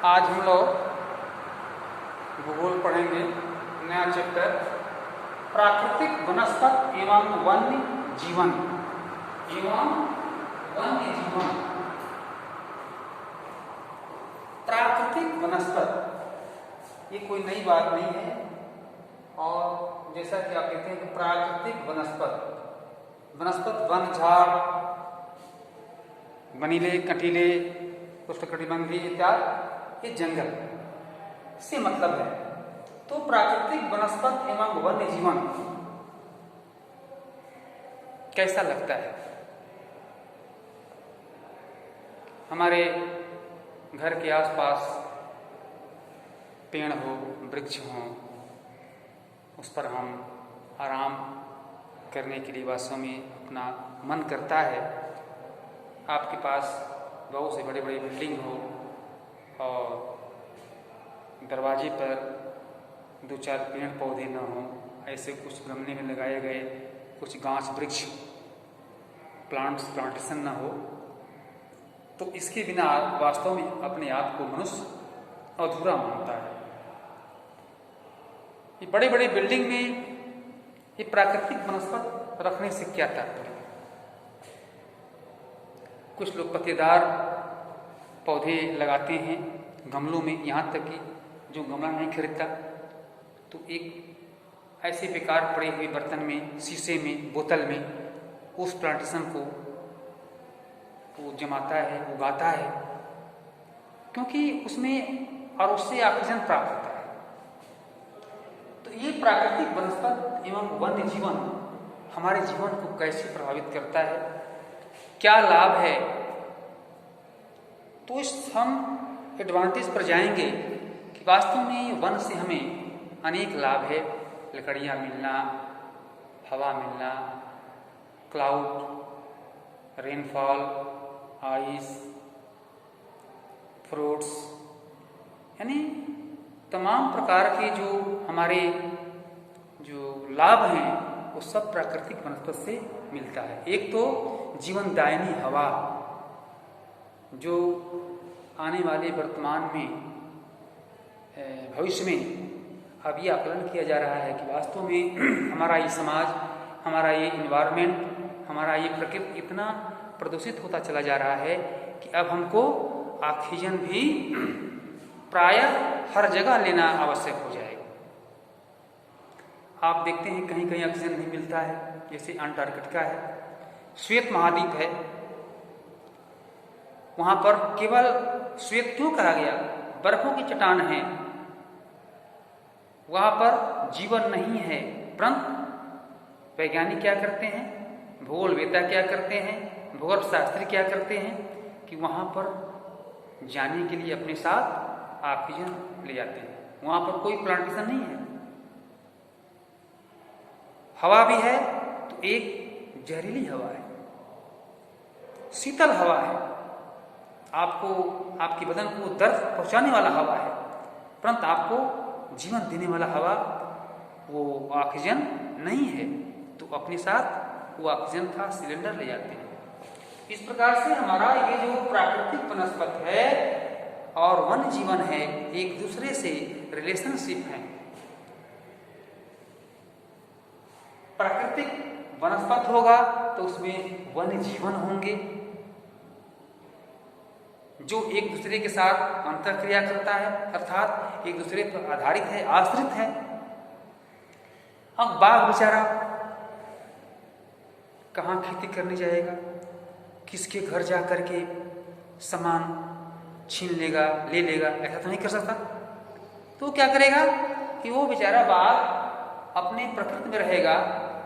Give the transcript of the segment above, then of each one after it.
आज हम लोग भूगोल पढ़ेंगे। नया चैप्टर प्राकृतिक वनस्पत एवं वन्य जीवन प्राकृतिक वनस्पत ये कोई नई बात नहीं है। और जैसा कि आप कहते हैं कि प्राकृतिक वनस्पत वन, झाड़, बनीले, कंटीले, उष्णकटिबंधीय इत्यादि, ये जंगल से मतलब है। तो प्राकृतिक वनस्पत एवं वन्य जीवन कैसा लगता है? हमारे घर के आसपास पेड़ हो, वृक्ष हो, उस पर हम आराम करने के लिए वास्तव में अपना मन करता है। आपके पास बहुत से बड़े बड़े बिल्डिंग हो और दरवाजे पर दो चार पेड़ पौधे न हो, ऐसे कुछ गमले में लगाए गए कुछ गाछ वृक्ष प्लांटेशन न हो, तो इसके बिना वास्तव में अपने आप को मनुष्य अधूरा मानता है। ये बड़े बड़े बिल्डिंग में ये प्राकृतिक वनस्पत रखने से क्या तात्पर्य? कुछ लोग पत्तेदार पौधे लगाते हैं गमलों में, यहाँ तक कि जो गमला नहीं खरीदता तो एक ऐसे बेकार पड़े हुए बर्तन में, शीशे में, बोतल में उस प्लांटेशन को वो जमाता है, उगाता है, क्योंकि उसमें और उससे ऑक्सीजन प्राप्त होता है। तो ये प्राकृतिक वनस्पत एवं वन्य जीवन हमारे जीवन को कैसे प्रभावित करता है, क्या लाभ है? तो इस हम एडवांटेज पर जाएंगे कि वास्तव में वन से हमें अनेक लाभ है। लकड़ियाँ मिलना, हवा मिलना, क्लाउड, रेनफॉल, आइस, फ्रूट्स, यानी तमाम प्रकार के जो हमारे जो लाभ हैं वो सब प्राकृतिक वनस्पत से मिलता है। एक तो जीवनदायिनी हवा, जो आने वाले वर्तमान में भविष्य में अब ये आकलन किया जा रहा है कि वास्तव में हमारा ये समाज, हमारा ये इन्वायरमेंट, हमारा ये प्रकृति इतना प्रदूषित होता चला जा रहा है कि अब हमको ऑक्सीजन भी प्रायः हर जगह लेना आवश्यक हो जाएगा। आप देखते हैं कहीं कहीं ऑक्सीजन नहीं मिलता है, जैसे अंटार्कटिका है, श्वेत महाद्वीप है, वहां पर केवल श्वेत क्यों कहा गया? बर्फों की चट्टान है, वहां पर जीवन नहीं है। परंतु वैज्ञानिक क्या करते हैं, भूगोलवेत्ता क्या करते हैं, भूगर्भ शास्त्री क्या करते हैं कि वहां पर जाने के लिए अपने साथ ऑक्सीजन ले जाते हैं। वहां पर कोई प्लांटेशन नहीं है, हवा भी है तो एक जहरीली हवा है, शीतल हवा है, आपको आपके बदन को दर्द पहुंचाने वाला हवा है, परंतु आपको जीवन देने वाला हवा वो ऑक्सीजन नहीं है। तो अपने साथ वो ऑक्सीजन का सिलेंडर ले जाते हैं। इस प्रकार से हमारा ये जो प्राकृतिक वनस्पत है और वन्य जीवन है, एक दूसरे से रिलेशनशिप है। प्राकृतिक वनस्पत होगा तो उसमें वन्य जीवन होंगे जो एक दूसरे के साथ अंतरक्रिया करता है, अर्थात एक दूसरे पर आधारित है, आश्रित है। अब बाघ बेचारा कहाँ खेती करने जाएगा, किसके घर जा करके सामान छीन लेगा, ले लेगा? ऐसा तो नहीं कर सकता। तो क्या करेगा कि वो बेचारा बाघ अपने प्रकृति में रहेगा,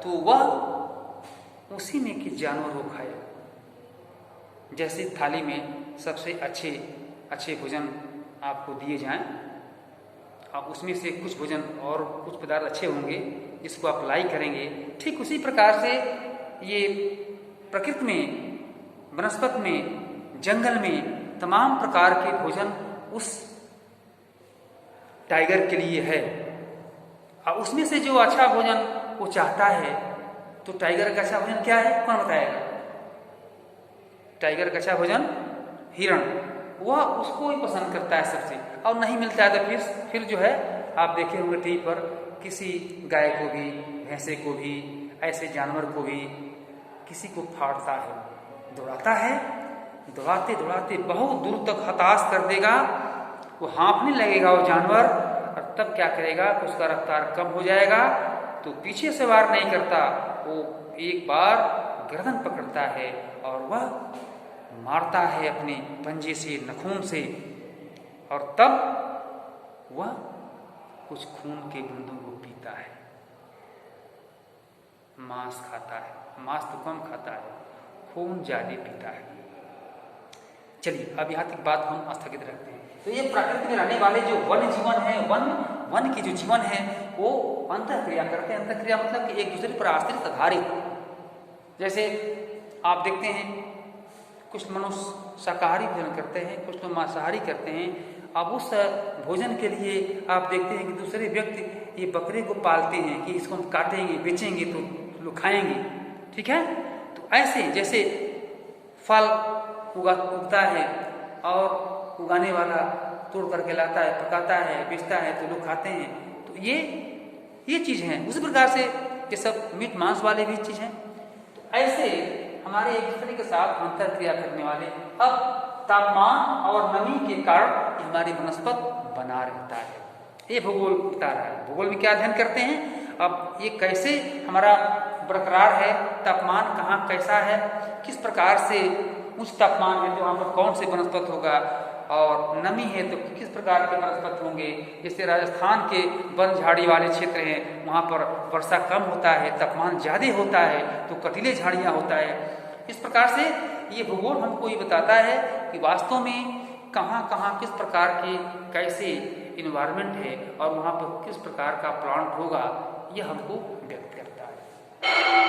तो वह उसी में के जानवर को खाएगा। जैसे थाली में सबसे अच्छे भोजन आपको दिए जाएं, आप उसमें से कुछ भोजन और कुछ पदार्थ अच्छे होंगे जिसको आप लाइक करेंगे, ठीक उसी प्रकार से ये प्रकृति में, वनस्पत में, जंगल में तमाम प्रकार के भोजन उस टाइगर के लिए है। और उसमें से जो अच्छा भोजन वो चाहता है, तो टाइगर का अच्छा भोजन क्या है, कौन बताएगा? टाइगर का अच्छा भोजन हिरण, वह उसको ही पसंद करता है सबसे, और नहीं मिलता है तो फिर जो है आप देखे होंगे टीवी पर किसी गाय को भी, भैंसे को भी, ऐसे जानवर को भी किसी को फाड़ता है, दौड़ाता है, दौड़ाते दौड़ाते बहुत दूर तक हताश कर देगा, वो हाँफने लगेगा वो जानवर, और तब क्या करेगा, उसका रफ्तार कम हो जाएगा तो पीछे से वार नहीं करता, वो एक बार गर्दन पकड़ता है और वह मारता है अपने पंजे से, नखून से, और तब वह कुछ खून के बूंदों को पीता है, मांस खाता है, मांस तो कम खाता है, खून ज्यादा पीता है। चलिए अब यहाँ तक बात हम स्थगित रखते हैं। तो ये प्रकृति में रहने वाले जो वन जीवन है, वन की जो जीवन है वो अंतःक्रिया करते हैं। अंतःक्रिया मतलब कि एक दूसरे पर आश्रित आधारित। जैसे आप देखते हैं कुछ मनुष्य शाकाहारी भोजन करते हैं, कुछ लोग मांसाहारी करते हैं। अब उस भोजन के लिए आप देखते हैं कि दूसरे व्यक्ति ये बकरे को पालते हैं कि इसको हम काटेंगे, बेचेंगे तो लोग खाएंगे, ठीक है। तो ऐसे जैसे फल उगता है और उगाने वाला तोड़ करके लाता है, पकाता है, बेचता है तो लोग खाते हैं, तो ये चीज़ है। उसी प्रकार से ये सब मीट मांस वाले भी चीज़ हैं। तो ऐसे हमारे एक दूसरे के साथ अंतरक्रिया करने वाले, अब तापमान और नमी के कारण हमारी वनस्पत बना रहता है। ये भूगोल बता रहा है। भूगोल में क्या अध्ययन करते हैं, अब ये कैसे हमारा बरकरार है, तापमान कहाँ कैसा है, किस प्रकार से उच्च तापमान है तो वहाँ पर कौन से वनस्पत होगा, और नमी है तो किस प्रकार के वनस्पत होंगे। जैसे राजस्थान के वन झाड़ी वाले क्षेत्र हैं, वहाँ पर वर्षा कम होता है, तापमान ज़्यादा होता है तो कटीले झाड़ियाँ होता है। इस प्रकार से ये भूगोल हमको ये बताता है कि वास्तव में कहाँ कहाँ किस प्रकार के कैसे इन्वायरमेंट है और वहाँ पर किस प्रकार का प्लांट होगा, ये हमको व्यक्त करता है।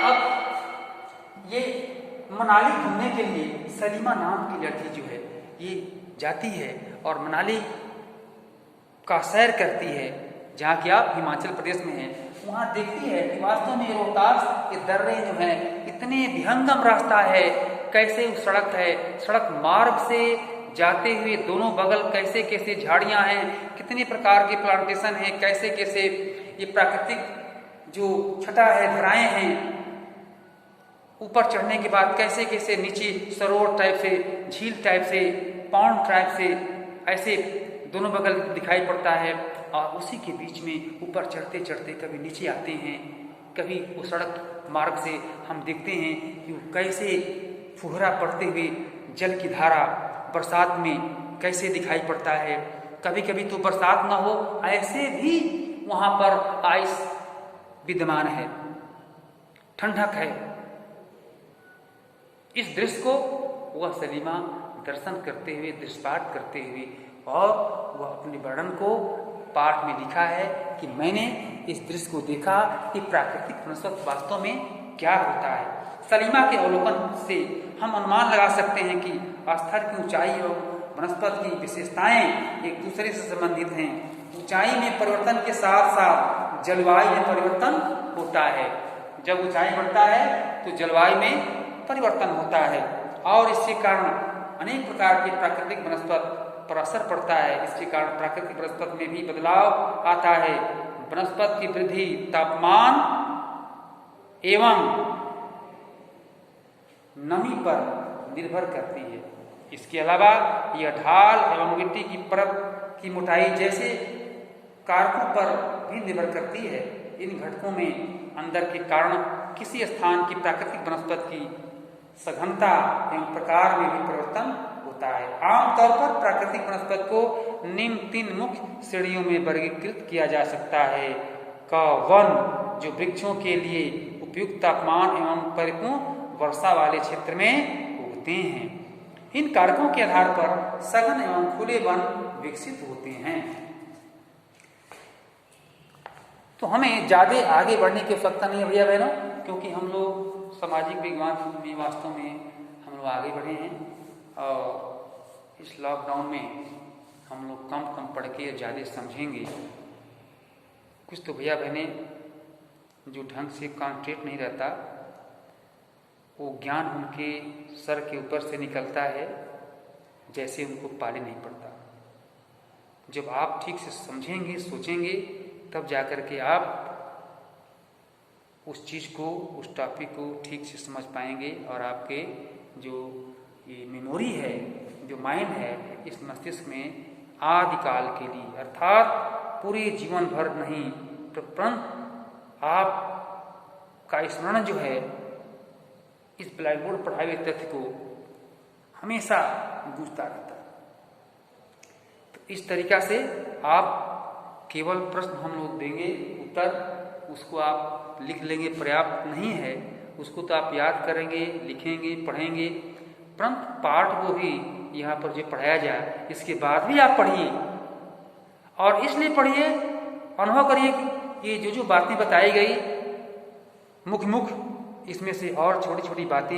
अब ये मनाली घूमने के लिए सलीमा नाम की लड़की जो है ये जाती है और मनाली का सैर करती है, जहाँ कि आप हिमाचल प्रदेश में हैं। वहाँ देखती है कि वास्तव में रोहतास ये दर्रे जो हैं इतने विहंगम रास्ता है, कैसे वो सड़क है, सड़क मार्ग से जाते हुए दोनों बगल कैसे कैसे झाड़ियाँ हैं, कितने प्रकार के प्लांटेशन हैं, कैसे कैसे ये प्राकृतिक जो छटा है, धराएं हैं, ऊपर चढ़ने के बाद कैसे कैसे नीचे सरोवर टाइप से, झील टाइप से, पौंड टाइप से ऐसे दोनों बगल दिखाई पड़ता है। और उसी के बीच में ऊपर चढ़ते चढ़ते कभी नीचे आते हैं, कभी वो सड़क मार्ग से हम देखते हैं कि वो कैसे फुहरा पड़ते हुए जल की धारा बरसात में कैसे दिखाई पड़ता है। कभी कभी तो बरसात ना हो ऐसे भी वहाँ पर आइस विद्यमान है, ठंडक है। इस दृश्य को वह सलीमा दर्शन करते हुए, दृष्टिपात करते हुए, और वह अपने वर्णन को पाठ में लिखा है कि मैंने इस दृश्य को देखा कि प्राकृतिक वनस्पति वास्तव में क्या होता है। सलीमा के अवलोकन से हम अनुमान लगा सकते हैं कि स्थल की ऊंचाई और वनस्पति की विशेषताएं एक दूसरे से संबंधित हैं। ऊंचाई में परिवर्तन के साथ साथ जलवायु में परिवर्तन होता है। जब ऊंचाई बढ़ता है तो जलवायु में परिवर्तन होता है और इसके कारण अनेक प्रकार के प्राकृतिक वनस्पति पर असर पड़ता है। इसके कारण प्राकृतिक वनस्पति में भी बदलाव आता है। वनस्पति की वृद्धि तापमान एवं नमी पर निर्भर करती है। इसके अलावा यह ढाल एवं मिट्टी की परत की मोटाई जैसे कारकों पर भी निर्भर करती है। इन घटकों में अंदर के कारण किसी स्थान की प्राकृतिक वनस्पति की सघनता एवं प्रकार में भी परिवर्तन होता है। आमतौर पर प्राकृतिक वनस्पति को निम्न 3 मुख्य श्रेणियों में वर्गीकृत किया जा सकता है। क वन, जो वृक्षों के लिए उपयुक्त तापमान एवं परिपूर्ण वर्षा वाले क्षेत्र में उगते हैं। इन कारकों के आधार पर सघन एवं खुले वन विकसित होते हैं। तो हमें ज्यादा आगे बढ़ने की आवश्यकता नहीं है भैया बहनों, क्योंकि हम लोग सामाजिक विज्ञान में वास्तव में हम लोग आगे बढ़े हैं और इस लॉकडाउन में हम लोग कम पढ़ के ज़्यादा समझेंगे। कुछ तो भैया बहने जो ढंग से कॉन्सेंट्रेट नहीं रहता, वो ज्ञान उनके सर के ऊपर से निकलता है जैसे उनको पाले नहीं पड़ता। जब आप ठीक से समझेंगे, सोचेंगे, तब जाकर के आप उस चीज़ को, उस टॉपिक को ठीक से समझ पाएंगे और आपके जो ये मेमोरी है, जो माइंड है, इस मस्तिष्क में आदिकाल के लिए अर्थात पूरे जीवन भर नहीं, परंतु आपका स्मरण जो है इस ब्लैक बोर्ड पढ़ाए हुए तथ्य को हमेशा गूंजता रहता है। तो इस तरीका से आप केवल प्रश्न हम लोग देंगे, उत्तर उसको आप लिख लेंगे पर्याप्त नहीं है, उसको तो आप याद करेंगे, लिखेंगे, पढ़ेंगे, परंतु पाठ को भी यहाँ पर जो पढ़ाया जाए इसके बाद भी आप पढ़िए। और इसलिए पढ़िए, अनुभव करिए कि ये जो बातें बताई गई मुख्य इसमें से और छोटी छोटी बातें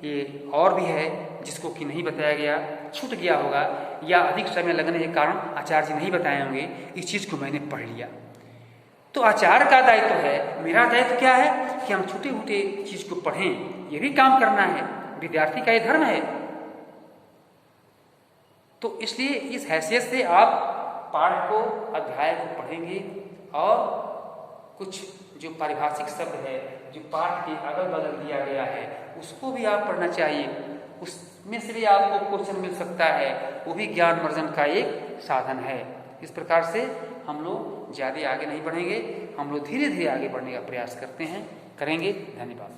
ये और भी है जिसको कि नहीं बताया गया, छूट गया होगा, या अधिक समय लगने के कारण आचार्य जी नहीं बताए होंगे, इस चीज़ को मैंने पढ़ लिया। तो आचार्य का दायित्व है, मेरा दायित्व क्या है कि हम छोटे छोटे चीज़ को पढ़ें, ये भी काम करना है, विद्यार्थी का ये धर्म है। तो इसलिए इस हैसियत से आप पाठ को, अध्याय को पढ़ेंगे और कुछ जो पारिभाषिक शब्द है जो पाठ के अगल बगल दिया गया है उसको भी आप पढ़ना चाहिए, उसमें से भी आपको क्वेश्चन मिल सकता है, वो भी ज्ञानवर्धन का एक साधन है। इस प्रकार से हम लोग ज़्यादा आगे नहीं बढ़ेंगे, हम लोग धीरे धीरे आगे बढ़ने का प्रयास करते हैं, करेंगे। धन्यवाद।